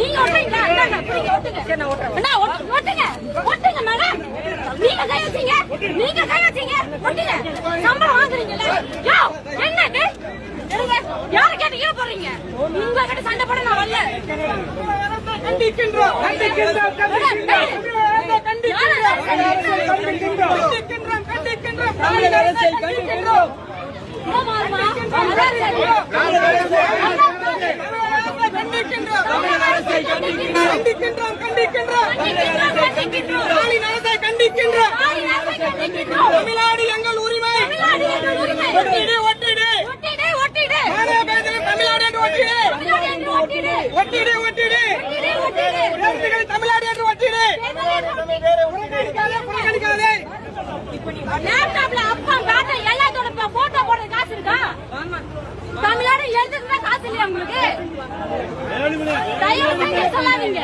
நீங்க ஓட்டுறீங்களா? ஓட்டுங்க ஓட்டுங்க மேடம். நீங்க கை வச்சீங்க, ஓட்டுங்க. சம்பளம் வாங்குறீங்கல்ல? யோ என்னது? யாரை கேட்டு கீழே போறீங்க? உங்க கிட்ட சண்டை போட நான் வரல. கண்டிக்கின்றோம். தமிழ்நாடு எங்கள் உரிமை. ஒட்டிடு ஒட்டிடு தமிழ்நாடு என்று ஒட்டிடு ஒட்டிடு தமிழ்நாடு என்று ஒட்டிடு. புறக்கணிக்காதே. லேப்டாப்ல அப்பா பேட்டா எல்லாத்தோட போட்டோ போடுற காசு இருக்கா? தமிழ்நாடு எழுதுறதுதான் காசு இல்லையா உங்களுக்கு? தயவு செஞ்சு சொல்லாதீங்க.